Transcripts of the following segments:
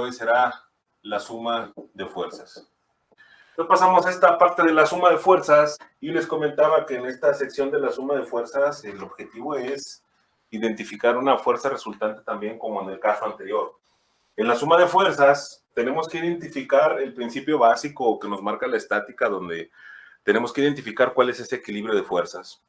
hoy será la suma de fuerzas. Entonces pasamos a esta parte de la suma de fuerzas y les comentaba que en esta sección de la suma de fuerzas el objetivo es identificar una fuerza resultante también como en el caso anterior. En la suma de fuerzas tenemos que identificar el principio básico que nos marca la estática, donde tenemos que identificar cuál es ese equilibrio de fuerzas.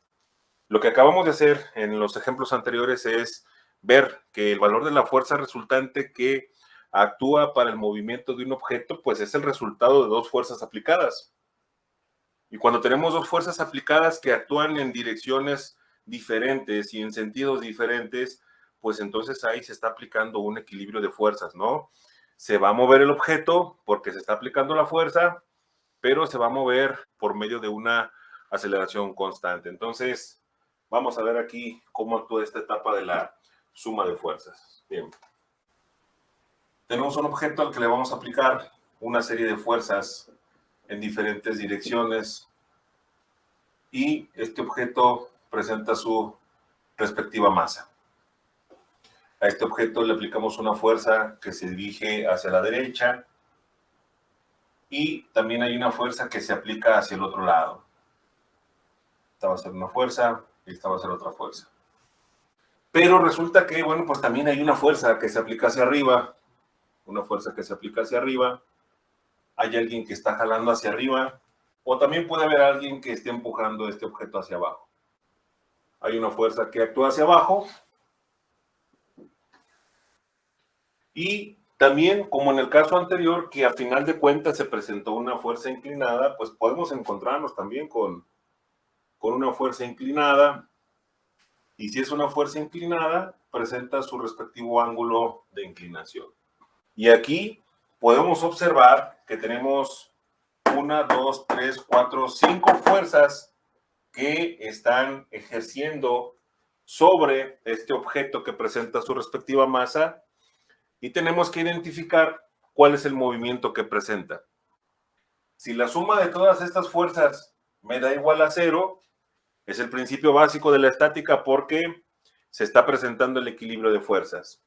Lo que acabamos de hacer en los ejemplos anteriores es ver que el valor de la fuerza resultante que actúa para el movimiento de un objeto, pues es el resultado de dos fuerzas aplicadas. Y cuando tenemos dos fuerzas aplicadas que actúan en direcciones diferentes y en sentidos diferentes, pues entonces ahí se está aplicando un equilibrio de fuerzas, ¿no? Se va a mover el objeto porque se está aplicando la fuerza, pero se va a mover por medio de una aceleración constante. Entonces, vamos a ver aquí cómo actúa esta etapa de la suma de fuerzas. Bien. Tenemos un objeto al que le vamos a aplicar una serie de fuerzas en diferentes direcciones y este objeto presenta su respectiva masa. A este objeto le aplicamos una fuerza que se dirige hacia la derecha y también hay una fuerza que se aplica hacia el otro lado. Esta va a ser una fuerza y esta va a ser otra fuerza. Pero resulta que, bueno, pues también hay una fuerza que se aplica hacia arriba, una fuerza que se aplica hacia arriba, hay alguien que está jalando hacia arriba, o también puede haber alguien que esté empujando este objeto hacia abajo. Hay una fuerza que actúa hacia abajo, y también, como en el caso anterior, que a final de cuentas se presentó una fuerza inclinada, pues podemos encontrarnos también con una fuerza inclinada, y si es una fuerza inclinada, presenta su respectivo ángulo de inclinación. Y aquí podemos observar que tenemos 1, 2, 3, 4, 5 fuerzas que están ejerciendo sobre este objeto que presenta su respectiva masa y tenemos que identificar cuál es el movimiento que presenta. Si la suma de todas estas fuerzas me da igual a 0, es el principio básico de la estática porque se está presentando el equilibrio de fuerzas.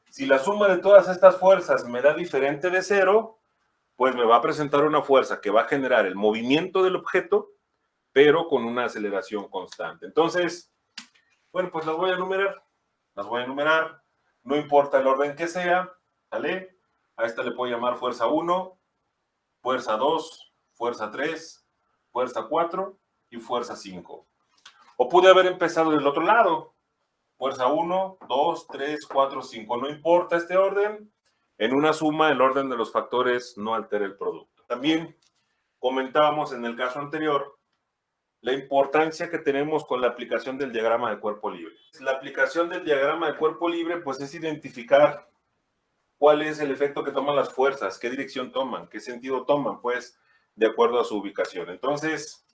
Si la suma de todas estas fuerzas me da diferente de 0, pues me va a presentar una fuerza que va a generar el movimiento del objeto, pero con una aceleración constante. Entonces, bueno, pues las voy a enumerar. No importa el orden que sea, ¿vale? A esta le puedo llamar fuerza 1, fuerza 2, fuerza 3, fuerza 4 y fuerza 5. O pude haber empezado del otro lado. Fuerza 1, 2, 3, 4, 5. No importa este orden. En una suma, el orden de los factores no altera el producto. También comentábamos en el caso anterior la importancia que tenemos con la aplicación del diagrama de cuerpo libre. La aplicación del diagrama de cuerpo libre, pues es identificar cuál es el efecto que toman las fuerzas, qué dirección toman, qué sentido toman, pues, de acuerdo a su ubicación. Entonces,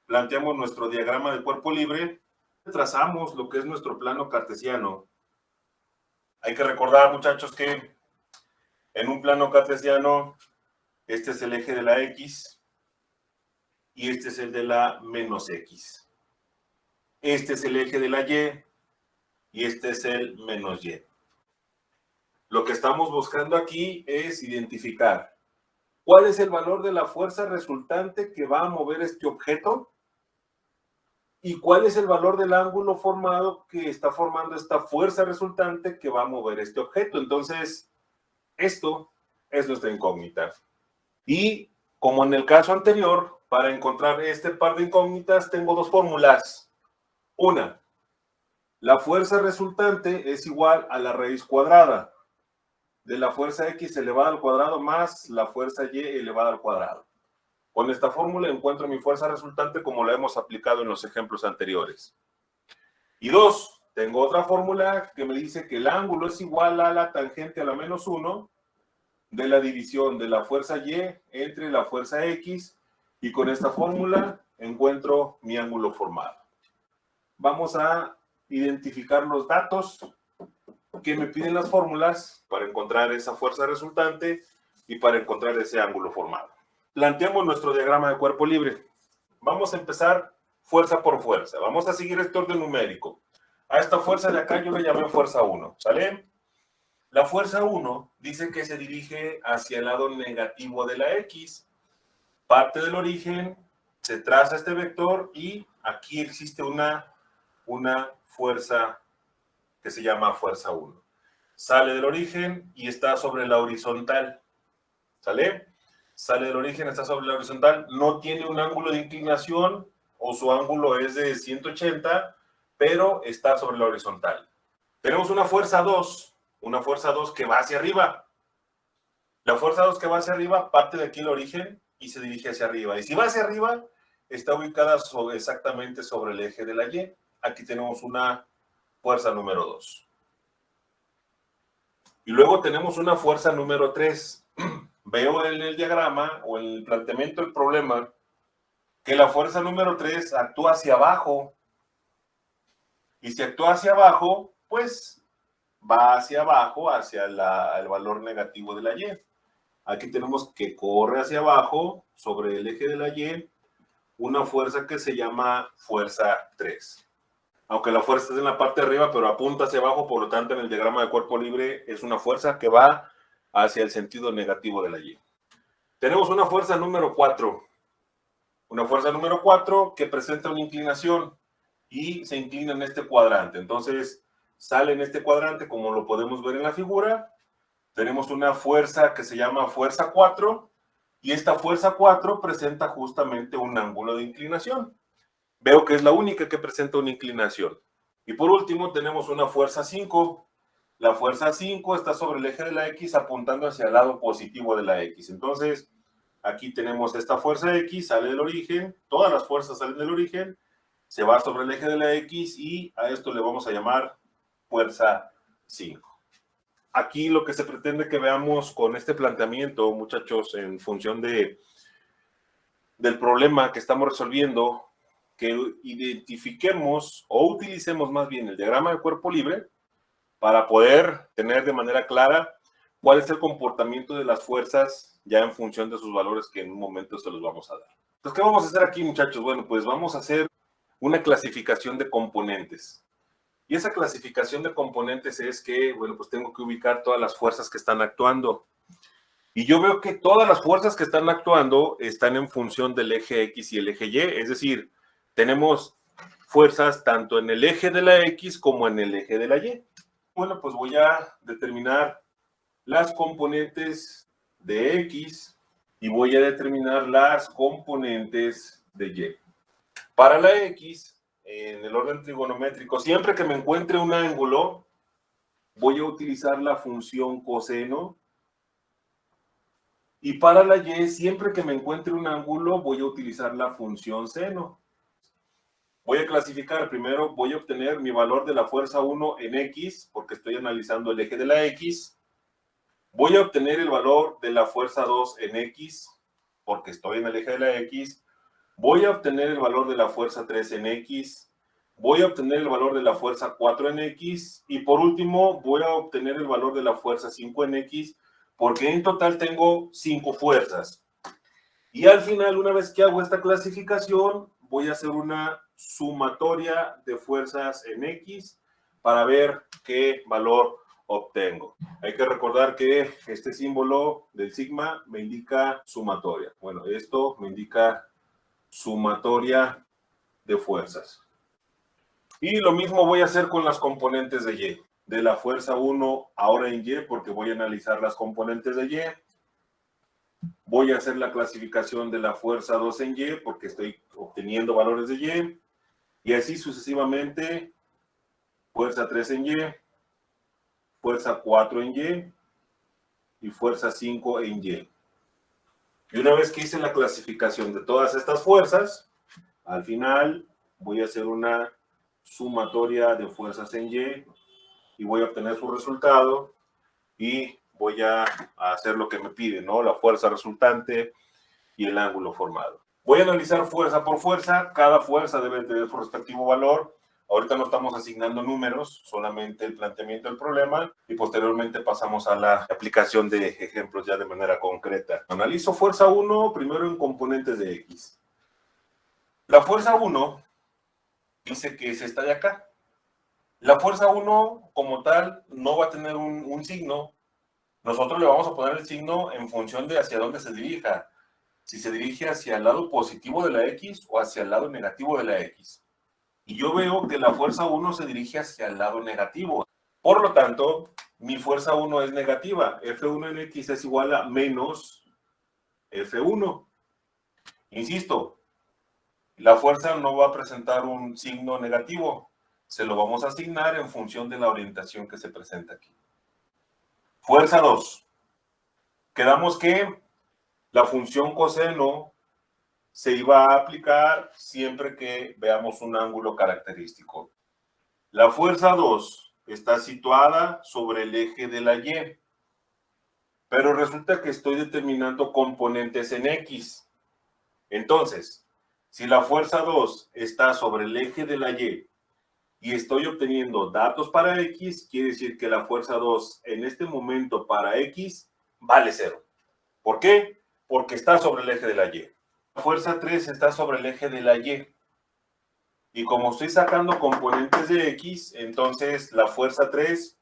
planteamos nuestro diagrama de cuerpo libre, trazamos lo que es nuestro plano cartesiano. Hay que recordar, muchachos, que en un plano cartesiano, este es el eje de la X y este es el de la menos X. Este es el eje de la y este es el menos Y. Lo que estamos buscando aquí es identificar cuál es el valor de la fuerza resultante que va a mover este objeto y cuál es el valor del ángulo formado que está formando esta fuerza resultante que va a mover este objeto. Entonces, esto es nuestra incógnita. Y como en el caso anterior, para encontrar este par de incógnitas tengo dos fórmulas. Una, la fuerza resultante es igual a la raíz cuadrada de la fuerza X elevada al cuadrado más la fuerza Y elevada al cuadrado. Con esta fórmula encuentro mi fuerza resultante como la hemos aplicado en los ejemplos anteriores. Y dos, tengo otra fórmula que me dice que el ángulo es igual a la tangente a la menos 1 de la división de la fuerza Y entre la fuerza X, y con esta fórmula encuentro mi ángulo formado. Vamos a identificar los datos que me piden las fórmulas para encontrar esa fuerza resultante y para encontrar ese ángulo formado. Planteamos nuestro diagrama de cuerpo libre. Vamos a empezar fuerza por fuerza. Vamos a seguir este orden numérico. A esta fuerza de acá yo le llamé fuerza 1, ¿sale? La fuerza 1 dice que se dirige hacia el lado negativo de la X. Parte del origen, se traza este vector y aquí existe una fuerza que se llama fuerza 1. Sale del origen y está sobre la horizontal. ¿Sale? Sale del origen, está sobre la horizontal. No tiene un ángulo de inclinación o su ángulo es de 180, pero está sobre la horizontal. Tenemos una fuerza 2 que va hacia arriba. La fuerza 2 que va hacia arriba parte de aquí el origen y se dirige hacia arriba. Y si va hacia arriba, está ubicada exactamente sobre el eje de la Y. Aquí tenemos una fuerza número 2. Y luego tenemos una fuerza número 3. Veo en el diagrama o en el planteamiento del problema que la fuerza número 3 actúa hacia abajo. Y si actúa hacia abajo, pues va hacia abajo, hacia el valor negativo de la Y. Aquí tenemos que corre hacia abajo, sobre el eje de la Y, una fuerza que se llama fuerza 3. Aunque la fuerza está en la parte de arriba, pero apunta hacia abajo, por lo tanto, en el diagrama de cuerpo libre es una fuerza que va hacia el sentido negativo de la Y. Tenemos una fuerza número 4. Una fuerza número 4 que presenta una inclinación y se inclina en este cuadrante. Entonces, sale en este cuadrante, como lo podemos ver en la figura. Tenemos una fuerza que se llama fuerza 4 y esta fuerza 4 presenta justamente un ángulo de inclinación. Veo que es la única que presenta una inclinación. Y por último tenemos una fuerza 5. La fuerza 5 está sobre el eje de la X apuntando hacia el lado positivo de la X. Entonces, aquí tenemos esta fuerza X, sale del origen, todas las fuerzas salen del origen, se va sobre el eje de la X y a esto le vamos a llamar fuerza 5. Aquí lo que se pretende que veamos con este planteamiento, muchachos, en función del problema que estamos resolviendo, que identifiquemos o utilicemos más bien el diagrama de cuerpo libre para poder tener de manera clara cuál es el comportamiento de las fuerzas ya en función de sus valores que en un momento se los vamos a dar. Entonces, ¿qué vamos a hacer aquí, muchachos? Bueno, pues vamos a hacer una clasificación de componentes. Y esa clasificación de componentes es que, bueno, pues tengo que ubicar todas las fuerzas que están actuando. Y yo veo que todas las fuerzas que están actuando están en función del eje X y el eje Y. Es decir, tenemos fuerzas tanto en el eje de la X como en el eje de la Y. Bueno, pues voy a determinar las componentes de X y voy a determinar las componentes de Y. Para la X, en el orden trigonométrico, siempre que me encuentre un ángulo, voy a utilizar la función coseno. Y para la Y, siempre que me encuentre un ángulo, voy a utilizar la función seno. Voy a clasificar, primero voy a obtener mi valor de la fuerza 1 en X, porque estoy analizando el eje de la X. Voy a obtener el valor de la fuerza 2 en X, porque estoy en el eje de la X. Voy a obtener el valor de la fuerza 3 en X. Voy a obtener el valor de la fuerza 4 en X. Y por último, voy a obtener el valor de la fuerza 5 en X, porque en total tengo 5 fuerzas. Y al final, una vez que hago esta clasificación, voy a hacer una sumatoria de fuerzas en X para ver qué valor obtengo. Hay que recordar que este símbolo del sigma me indica sumatoria. Bueno, esto me indica sumatoria de fuerzas. Y lo mismo voy a hacer con las componentes de Y. De la fuerza 1 ahora en Y, porque voy a analizar las componentes de Y. Voy a hacer la clasificación de la fuerza 2 en Y, porque estoy obteniendo valores de Y. Y así sucesivamente, fuerza 3 en Y, fuerza 4 en Y y fuerza 5 en Y. Y una vez que hice la clasificación de todas estas fuerzas, al final voy a hacer una sumatoria de fuerzas en Y y voy a obtener su resultado y voy a hacer lo que me pide, ¿no? La fuerza resultante y el ángulo formado. Voy a analizar fuerza por fuerza. Cada fuerza debe tener su respectivo valor. Ahorita no estamos asignando números, solamente el planteamiento del problema y posteriormente pasamos a la aplicación de ejemplos ya de manera concreta. Analizo fuerza 1 primero en componentes de X. La fuerza 1 dice que es esta de acá. La fuerza 1 como tal no va a tener un signo. Nosotros le vamos a poner el signo en función de hacia dónde se dirija. Si se dirige hacia el lado positivo de la X o hacia el lado negativo de la X. Y yo veo que la fuerza 1 se dirige hacia el lado negativo. Por lo tanto, mi fuerza 1 es negativa. F1 en X es igual a menos F1. Insisto, la fuerza no va a presentar un signo negativo. Se lo vamos a asignar en función de la orientación que se presenta aquí. Fuerza 2. Quedamos que la función coseno se iba a aplicar siempre que veamos un ángulo característico. La fuerza 2 está situada sobre el eje de la Y, pero resulta que estoy determinando componentes en X. Entonces, si la fuerza 2 está sobre el eje de la Y y estoy obteniendo datos para X, quiere decir que la fuerza 2 en este momento para X vale 0. ¿Por qué? Porque está sobre el eje de la Y. La fuerza 3 está sobre el eje de la Y. Y como estoy sacando componentes de X, entonces la fuerza 3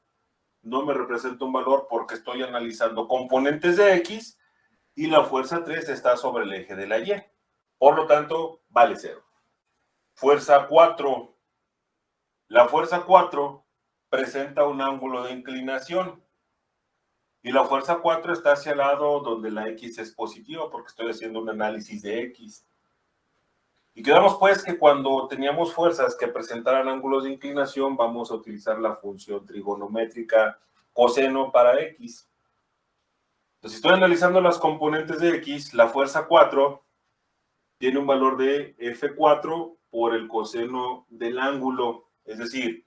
no me representa un valor porque estoy analizando componentes de X y la fuerza 3 está sobre el eje de la Y. Por lo tanto, vale 0. Fuerza 4. La fuerza 4 presenta un ángulo de inclinación. Y la fuerza 4 está hacia el lado donde la X es positiva porque estoy haciendo un análisis de X. Y quedamos pues que cuando teníamos fuerzas que presentaran ángulos de inclinación, vamos a utilizar la función trigonométrica coseno para X. Entonces, si estoy analizando las componentes de X, la fuerza 4 tiene un valor de F4 por el coseno del ángulo. Es decir,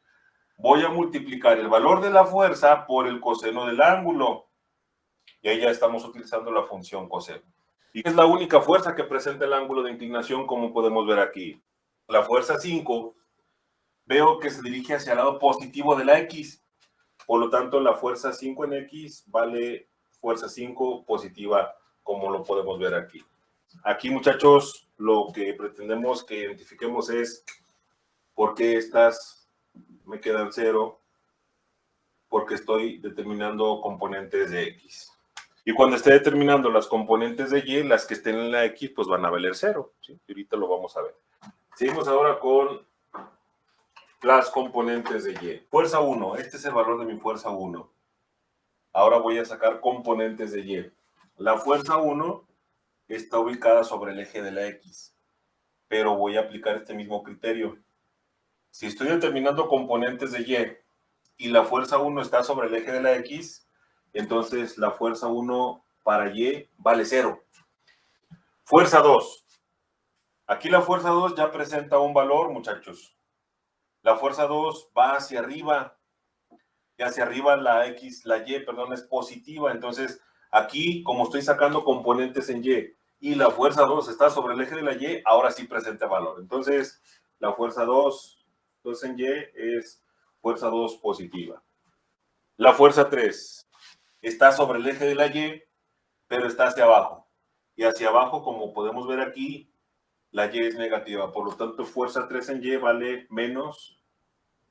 voy a multiplicar el valor de la fuerza por el coseno del ángulo. Y ahí ya estamos utilizando la función coseno. Y es la única fuerza que presenta el ángulo de inclinación, como podemos ver aquí. La fuerza 5, veo que se dirige hacia el lado positivo de la X. Por lo tanto, la fuerza 5 en X vale fuerza 5 positiva, como lo podemos ver aquí. Aquí, muchachos, lo que pretendemos que identifiquemos es por qué estas me quedan 0, porque estoy determinando componentes de X. Y cuando esté determinando las componentes de Y, las que estén en la X, pues van a valer 0. ¿Sí? Y ahorita lo vamos a ver. Seguimos ahora con las componentes de Y. Fuerza 1. Este es el valor de mi fuerza 1. Ahora voy a sacar componentes de Y. La fuerza 1 está ubicada sobre el eje de la X. Pero voy a aplicar este mismo criterio. Si estoy determinando componentes de Y la fuerza 1 está sobre el eje de la X, entonces la fuerza 1 para Y vale 0. Fuerza 2. Aquí la fuerza 2 ya presenta un valor, muchachos. La fuerza 2 va hacia arriba. Y hacia arriba la Y, perdón, es positiva. Entonces, aquí, como estoy sacando componentes en y la fuerza 2 está sobre el eje de la Y, ahora sí presenta valor. Entonces, la fuerza 2 en Y es fuerza 2 positiva. La fuerza 3 está sobre el eje de la Y, pero está hacia abajo. Y hacia abajo, como podemos ver aquí, la Y es negativa. Por lo tanto, fuerza 3 en Y vale menos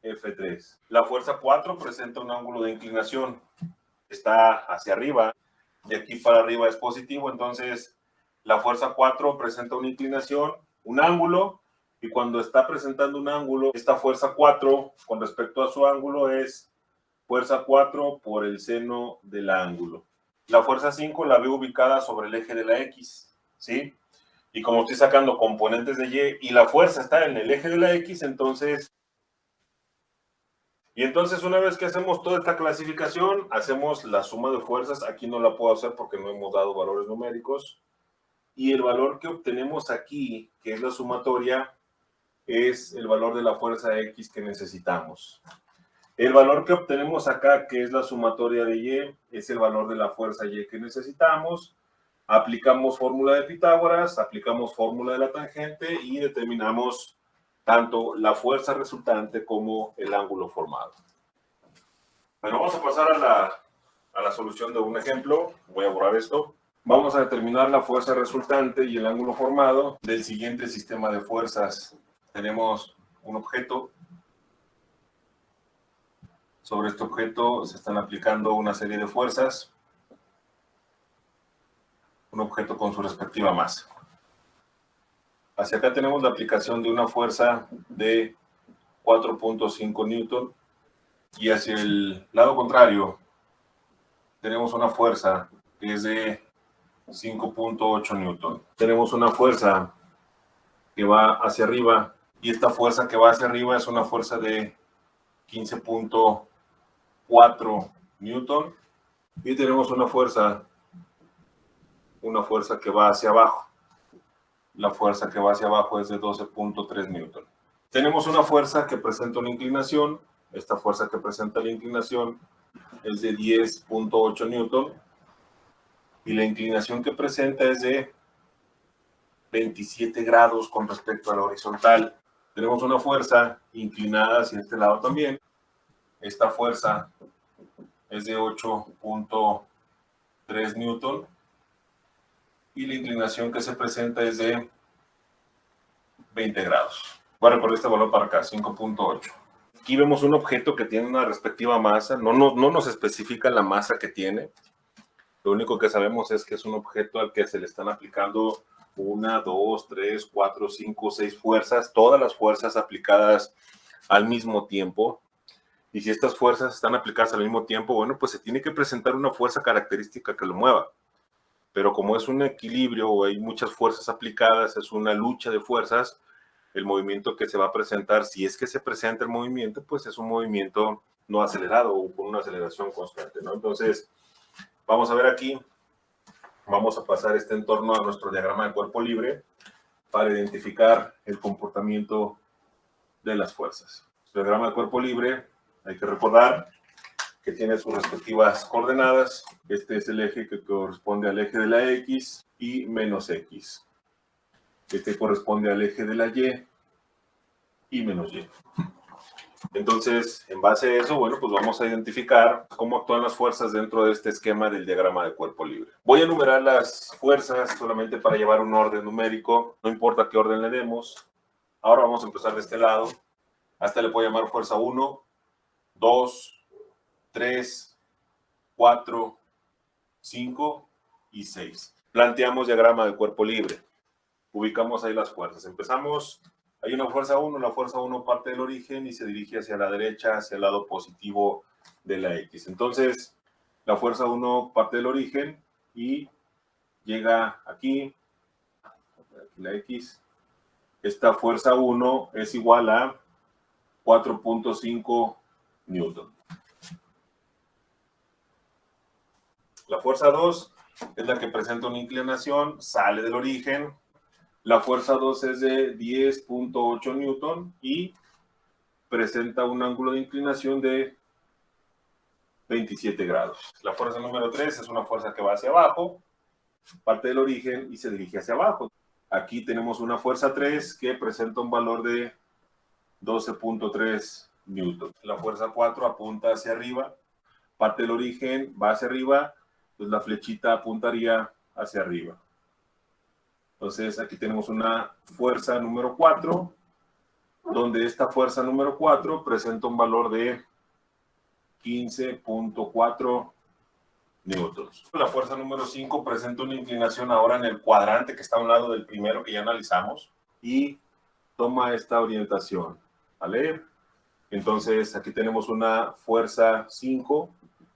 F3. La fuerza 4 presenta un ángulo de inclinación. Está hacia arriba. De aquí para arriba es positivo. Entonces, la fuerza 4 presenta una inclinación, un ángulo. Y cuando está presentando un ángulo, esta fuerza 4, con respecto a su ángulo, es fuerza 4 por el seno del ángulo. La fuerza 5 la veo ubicada sobre el eje de la X, ¿sí? Y como estoy sacando componentes de Y la fuerza está en el eje de la X, entonces... Y entonces una vez que hacemos toda esta clasificación, hacemos la suma de fuerzas. Aquí no la puedo hacer porque no hemos dado valores numéricos. Y el valor que obtenemos aquí, que es la sumatoria, es el valor de la fuerza X que necesitamos. El valor que obtenemos acá, que es la sumatoria de Y, es el valor de la fuerza Y que necesitamos. Aplicamos fórmula de Pitágoras, aplicamos fórmula de la tangente y determinamos tanto la fuerza resultante como el ángulo formado. Bueno, vamos a pasar a la solución de un ejemplo. Voy a borrar esto. Vamos a determinar la fuerza resultante y el ángulo formado del siguiente sistema de fuerzas. Tenemos un objeto Sobre este objeto se están aplicando una serie de fuerzas. Un objeto con su respectiva masa. Hacia acá tenemos la aplicación de una fuerza de 4.5 newton y hacia el lado contrario tenemos una fuerza que es de 5.8 newton. Tenemos una fuerza que va hacia arriba y esta fuerza que va hacia arriba es una fuerza de 15.4 newton y tenemos una fuerza que va hacia abajo. La fuerza que va hacia abajo es de 12.3 newton. Tenemos una fuerza que presenta una inclinación. Esta fuerza que presenta la inclinación es de 10.8 newton y la inclinación que presenta es de 27 grados con respecto a la horizontal. Tenemos una fuerza inclinada hacia este lado también. Esta fuerza es de 8.3 newton y la inclinación que se presenta es de 20 grados. Voy a recorrer este valor para acá, 5.8. Aquí vemos un objeto que tiene una respectiva masa. No nos especifica la masa que tiene. Lo único que sabemos es que es un objeto al que se le están aplicando 1, 2, 3, 4, 5, 6 fuerzas. Todas las fuerzas aplicadas al mismo tiempo. Y si estas fuerzas están aplicadas al mismo tiempo, bueno, pues se tiene que presentar una fuerza característica que lo mueva. Pero como es un equilibrio o hay muchas fuerzas aplicadas, es una lucha de fuerzas, el movimiento que se va a presentar, si es que se presenta el movimiento, pues es un movimiento no acelerado o con una aceleración constante, ¿no? Entonces, vamos a ver aquí, vamos a pasar este entorno a nuestro diagrama de cuerpo libre para identificar el comportamiento de las fuerzas. El diagrama de cuerpo libre, hay que recordar que tiene sus respectivas coordenadas. Este es el eje que corresponde al eje de la X y menos X. Este corresponde al eje de la Y menos Y. Entonces, en base a eso, bueno, pues vamos a identificar cómo actúan las fuerzas dentro de este esquema del diagrama de cuerpo libre. Voy a enumerar las fuerzas solamente para llevar un orden numérico, no importa qué orden le demos. Ahora vamos a empezar de este lado. A esta le puedo llamar fuerza 1, 2, 3, 4, 5 y 6. Planteamos diagrama de cuerpo libre. Ubicamos ahí las fuerzas. Empezamos, hay una fuerza 1, la fuerza 1 parte del origen y se dirige hacia la derecha, hacia el lado positivo de la X. Entonces, la fuerza 1 parte del origen y llega aquí la X. Esta fuerza 1 es igual a 4.5 newton. La fuerza 2 es la que presenta una inclinación, sale del origen. La fuerza 2 es de 10.8 newton y presenta un ángulo de inclinación de 27 grados. La fuerza número 3 es una fuerza que va hacia abajo, parte del origen y se dirige hacia abajo. Aquí tenemos una fuerza 3 que presenta un valor de 12.3 newton. La fuerza 4 apunta hacia arriba, parte del origen va hacia arriba, pues la flechita apuntaría hacia arriba. Entonces aquí tenemos una fuerza número 4, donde esta fuerza número 4 presenta un valor de 15.4 newtons. La fuerza número 5 presenta una inclinación ahora en el cuadrante que está a un lado del primero que ya analizamos y toma esta orientación, ¿vale? Entonces aquí tenemos una fuerza 5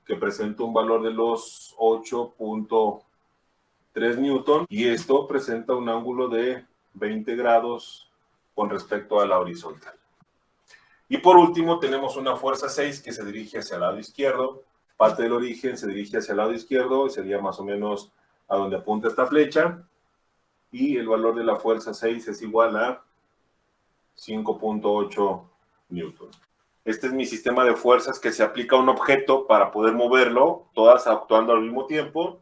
que presenta un valor de los 8.3 newton y esto presenta un ángulo de 20 grados con respecto a la horizontal. Y por último tenemos una fuerza 6 que se dirige hacia el lado izquierdo, parte del origen se dirige hacia el lado izquierdo y sería más o menos a donde apunta esta flecha y el valor de la fuerza 6 es igual a 5.8 newton. Este es mi sistema de fuerzas que se aplica a un objeto para poder moverlo, todas actuando al mismo tiempo.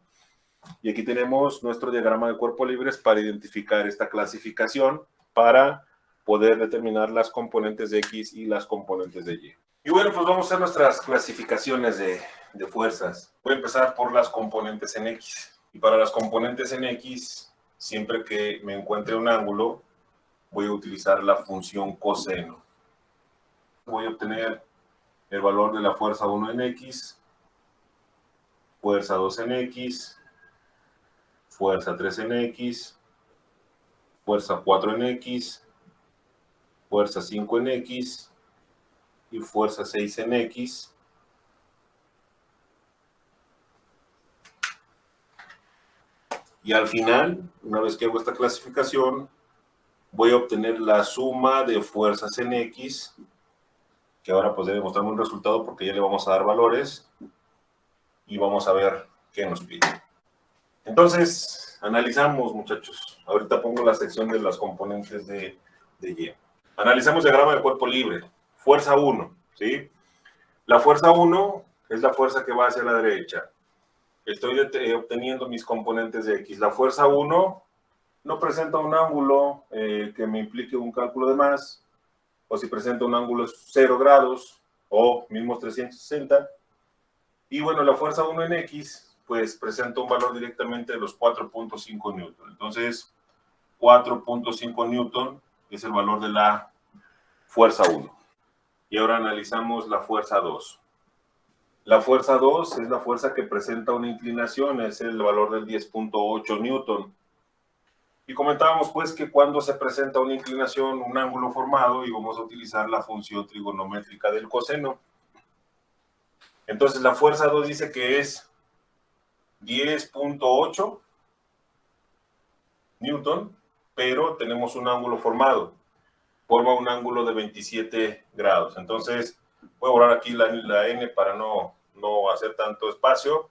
Y aquí tenemos nuestro diagrama de cuerpo libres para identificar esta clasificación para poder determinar las componentes de X y las componentes de Y. Y bueno, pues vamos a hacer nuestras clasificaciones de fuerzas. Voy a empezar por las componentes en X. Y para las componentes en X, siempre que me encuentre un ángulo, voy a utilizar la función coseno. Voy a obtener el valor de la fuerza 1 en X, fuerza 2 en X, fuerza 3 en X, fuerza 4 en X, fuerza 5 en X y fuerza 6 en X. Y al final, una vez que hago esta clasificación, voy a obtener la suma de fuerzas en X, que ahora pues debe mostrarme un resultado porque ya le vamos a dar valores y vamos a ver qué nos pide. Entonces, analizamos, muchachos. Ahorita pongo la sección de las componentes de Y. Analizamos diagrama de cuerpo libre. Fuerza 1, ¿sí? La fuerza 1 es la fuerza que va hacia la derecha. Estoy obteniendo mis componentes de X. La fuerza 1 no presenta un ángulo que me implique un cálculo de más, o si presenta un ángulo 0 grados, o mismos 360. Y bueno, la fuerza 1 en X, pues presenta un valor directamente de los 4.5 newton. Entonces, 4.5 newton es el valor de la fuerza 1. Y ahora analizamos la fuerza 2. La fuerza 2 es la fuerza que presenta una inclinación, es el valor del 10.8 newton. Y comentábamos pues que cuando se presenta una inclinación, un ángulo formado, y vamos a utilizar la función trigonométrica del coseno. Entonces la fuerza 2 dice que es 10.8 newton, pero tenemos un ángulo formado. Forma un ángulo de 27 grados. Entonces voy a borrar aquí la n para no hacer tanto espacio.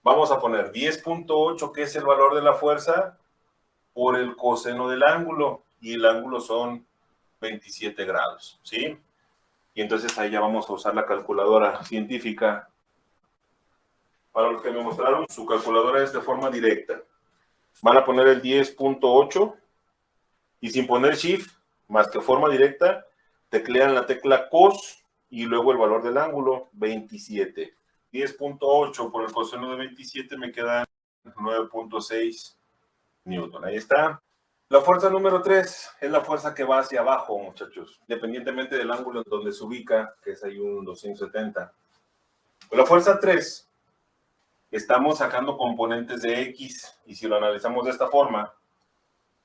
Vamos a poner 10.8, que es el valor de la fuerza, por el coseno del ángulo, y el ángulo son 27 grados, ¿sí? Y entonces ahí ya vamos a usar la calculadora científica. Para los que me mostraron, su calculadora es de forma directa. Van a poner el 10.8 y sin poner shift, más que forma directa, teclean la tecla cos y luego el valor del ángulo, 27. 10.8 por el coseno de 27 me queda 9.6 newton. Ahí está. La fuerza número 3 es la fuerza que va hacia abajo, muchachos, independientemente del ángulo en donde se ubica, que es ahí un 270. Con la fuerza 3, estamos sacando componentes de X, y si lo analizamos de esta forma,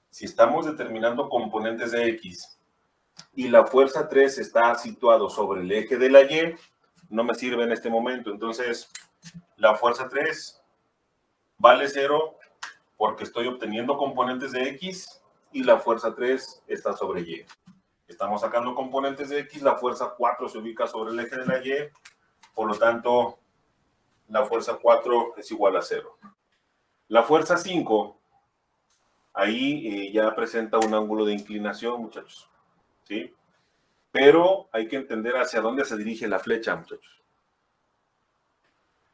si estamos determinando componentes de X, y la fuerza 3 está situado sobre el eje de la Y, no me sirve en este momento. Entonces, la fuerza 3 vale 0 porque estoy obteniendo componentes de X y la fuerza 3 está sobre Y. Estamos sacando componentes de X, la fuerza 4 se ubica sobre el eje de la Y, por lo tanto, la fuerza 4 es igual a 0. La fuerza 5, ahí ya presenta un ángulo de inclinación, muchachos, ¿sí? Pero hay que entender hacia dónde se dirige la flecha, muchachos.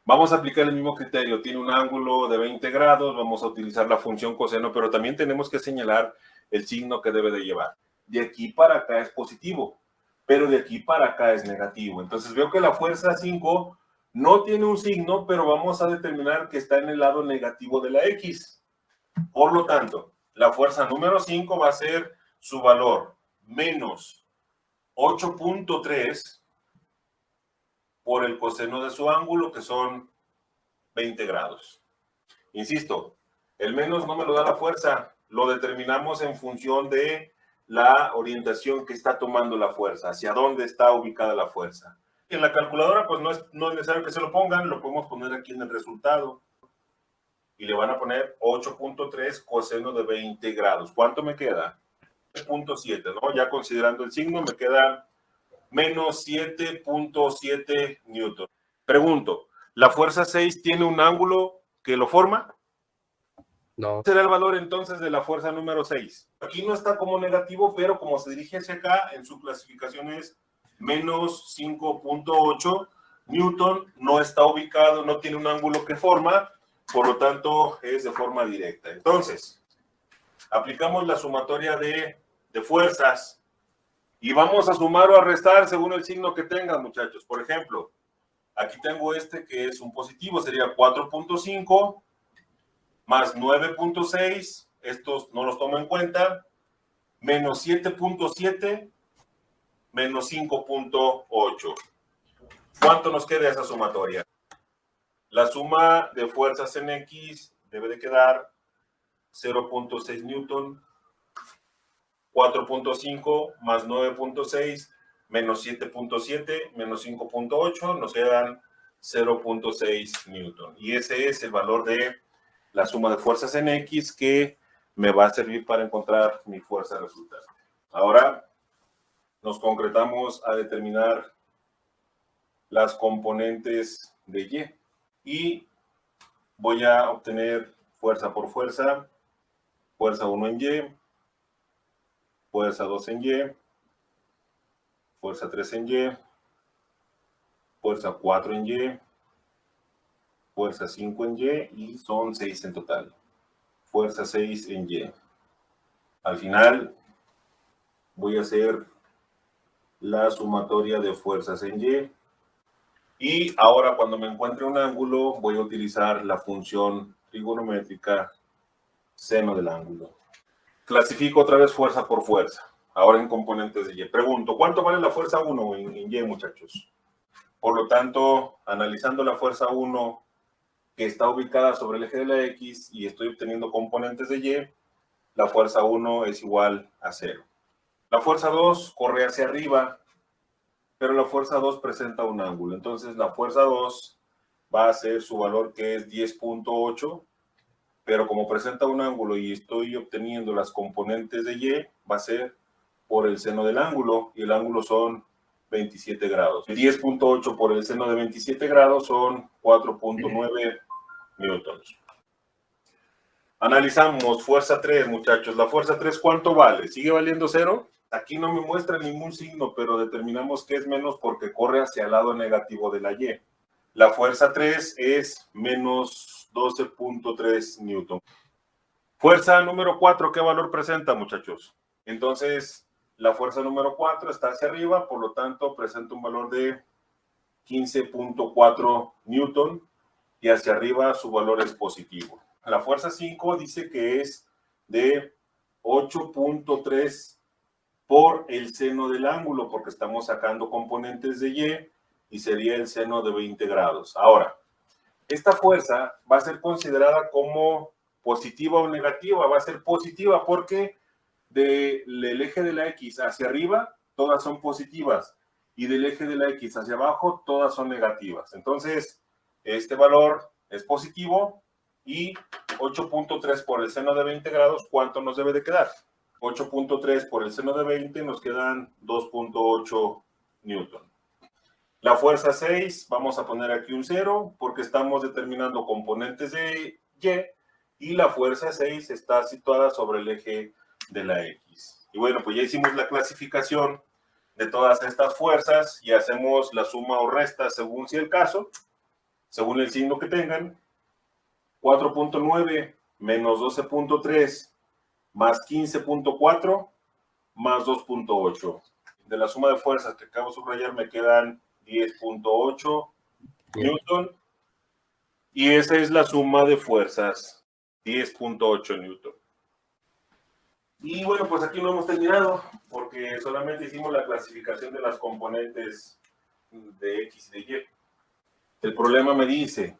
Vamos a aplicar el mismo criterio, tiene un ángulo de 20 grados, vamos a utilizar la función coseno, pero también tenemos que señalar el signo que debe de llevar. De aquí para acá es positivo, pero de aquí para acá es negativo. Entonces veo que la fuerza 5 no tiene un signo, pero vamos a determinar que está en el lado negativo de la X. Por lo tanto, la fuerza número 5 va a ser su valor menos 8.3 por el coseno de su ángulo, que son 20 grados. Insisto, el menos no me lo da la fuerza, lo determinamos en función de la orientación que está tomando la fuerza, hacia dónde está ubicada la fuerza. En la calculadora, pues no es necesario que se lo pongan, lo podemos poner aquí en el resultado. Y le van a poner 8.3 coseno de 20 grados. ¿Cuánto me queda? 7.7, ¿no? Ya considerando el signo, me queda menos 7.7 newton. Pregunto, ¿la fuerza 6 tiene un ángulo que lo forma? No. ¿Será el valor entonces de la fuerza número 6? Aquí no está como negativo, pero como se dirige hacia acá, en su clasificación es menos 5.8 newton, no está ubicado, no tiene un ángulo que forma, por lo tanto es de forma directa. Entonces, aplicamos la sumatoria de fuerzas y vamos a sumar o a restar según el signo que tengan, muchachos. Por ejemplo, aquí tengo este que es un positivo, sería 4.5 más 9.6, estos no los tomo en cuenta, menos 7.7, menos 5.8. ¿Cuánto nos queda esa sumatoria? La suma de fuerzas en X debe de quedar 0.6 newton, 4.5 más 9.6 menos 7.7 menos 5.8, nos quedan 0.6 newton. Y ese es el valor de la suma de fuerzas en X que me va a servir para encontrar mi fuerza resultante. Ahora nos concretamos a determinar las componentes de Y. Y voy a obtener fuerza por fuerza, fuerza 1 en Y, fuerza 2 en Y, fuerza 3 en Y, fuerza 4 en Y, fuerza 5 en Y y son 6 en total. Fuerza 6 en Y. Al final voy a hacer la sumatoria de fuerzas en Y. Y ahora cuando me encuentre un ángulo voy a utilizar la función trigonométrica seno del ángulo. Clasifico otra vez fuerza por fuerza. Ahora en componentes de Y. Pregunto, ¿cuánto vale la fuerza 1 en Y, muchachos? Por lo tanto, analizando la fuerza 1 que está ubicada sobre el eje de la X y estoy obteniendo componentes de Y, la fuerza 1 es igual a 0. La fuerza 2 corre hacia arriba, pero la fuerza 2 presenta un ángulo. Entonces, la fuerza 2 va a ser su valor que es 10.8, pero como presenta un ángulo y estoy obteniendo las componentes de Y, va a ser por el seno del ángulo, y el ángulo son 27 grados. 10.8 por el seno de 27 grados son 4.9 newtons. Analizamos fuerza 3, muchachos. La fuerza 3, ¿cuánto vale? ¿Sigue valiendo 0? Aquí no me muestra ningún signo, pero determinamos que es menos porque corre hacia el lado negativo de la Y. La fuerza 3 es menos 12.3 newton. Fuerza número 4, ¿qué valor presenta, muchachos? Entonces, la fuerza número 4 está hacia arriba, por lo tanto, presenta un valor de 15.4 newton y hacia arriba su valor es positivo. La fuerza 5 dice que es de 8.3 por el seno del ángulo, porque estamos sacando componentes de Y y sería el seno de 20 grados. Ahora, esta fuerza va a ser considerada como positiva o negativa. Va a ser positiva porque del eje de la X hacia arriba, todas son positivas, y del eje de la X hacia abajo, todas son negativas. Entonces, este valor es positivo y 8.3 por el seno de 20 grados, ¿cuánto nos debe de quedar? 8.3 por el seno de 20 nos quedan 2.8 newton. La fuerza 6, vamos a poner aquí un 0 porque estamos determinando componentes de Y la fuerza 6 está situada sobre el eje de la X. Y bueno, pues ya hicimos la clasificación de todas estas fuerzas y hacemos la suma o resta según sea el caso, según el signo que tengan. 4.9 menos 12.3 más 15.4 más 2.8. De la suma de fuerzas que acabo de subrayar me quedan 10.8 newton y esa es la suma de fuerzas, 10.8 newton. Y bueno, pues aquí no hemos terminado porque solamente hicimos la clasificación de las componentes de X y de Y. El problema me dice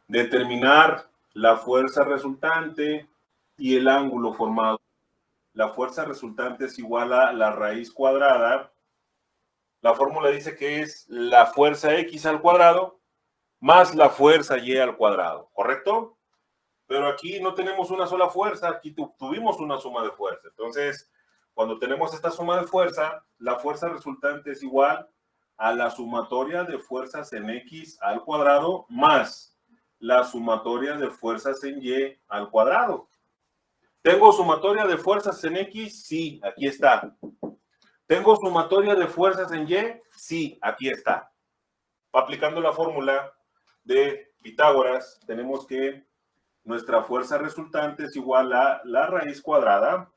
determinar la fuerza resultante y el ángulo formado. La fuerza resultante es igual a la raíz cuadrada. La fórmula dice que es la fuerza X al cuadrado más la fuerza Y al cuadrado, ¿correcto? Pero aquí no tenemos una sola fuerza, aquí tuvimos una suma de fuerza. Entonces, cuando tenemos esta suma de fuerza, la fuerza resultante es igual a la sumatoria de fuerzas en X al cuadrado más la sumatoria de fuerzas en Y al cuadrado. ¿Tengo sumatoria de fuerzas en X? Sí, aquí está. ¿Tengo sumatoria de fuerzas en Y? Sí, aquí está. Aplicando la fórmula de Pitágoras, tenemos que nuestra fuerza resultante es igual a la raíz cuadrada.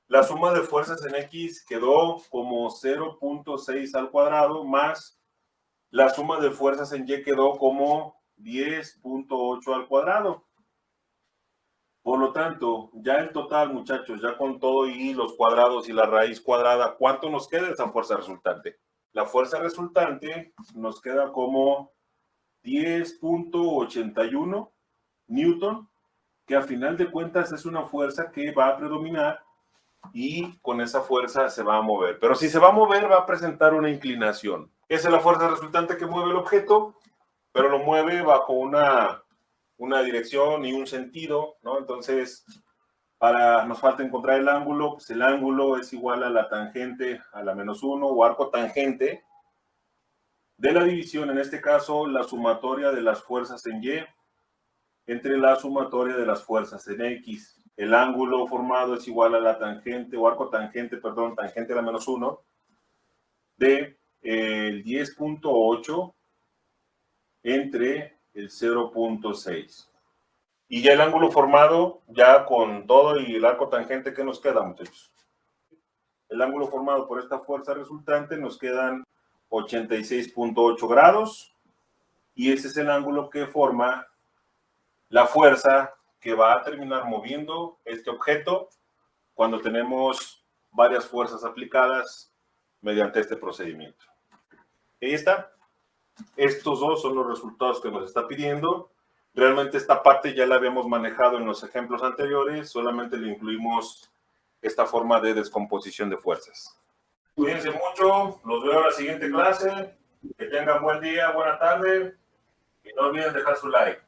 La suma de fuerzas en X quedó como 0.6 al cuadrado más la suma de fuerzas en Y quedó como 10.8 al cuadrado. Por lo tanto, ya el total, muchachos, ya con todo y los cuadrados y la raíz cuadrada, ¿cuánto nos queda esa fuerza resultante? la fuerza resultante nos queda como 10.81 Newton, que a final de cuentas es una fuerza que va a predominar y con esa fuerza se va a mover. Pero si se va a mover, va a presentar una inclinación. Esa es la fuerza resultante que mueve el objeto, pero lo mueve bajo una dirección y un sentido, ¿no? Entonces, nos falta encontrar el ángulo, pues el ángulo es igual a la tangente a la -1 o arco tangente de la división, en este caso, la sumatoria de las fuerzas en Y entre la sumatoria de las fuerzas en X. El ángulo formado es igual a la tangente, o arco tangente, perdón, tangente a la -1 de el 10.8 entre el 0.6. Y ya el ángulo formado, ya con todo y el arco tangente, ¿qué nos queda, muchachos? El ángulo formado por esta fuerza resultante nos quedan 86.8 grados, y ese es el ángulo que forma la fuerza que va a terminar moviendo este objeto cuando tenemos varias fuerzas aplicadas mediante este procedimiento. Ahí está. Estos dos son los resultados que nos está pidiendo. Realmente esta parte ya la habíamos manejado en los ejemplos anteriores, solamente le incluimos esta forma de descomposición de fuerzas. Cuídense mucho, los veo en la siguiente clase. Que tengan buen día, buena tarde y no olviden dejar su like.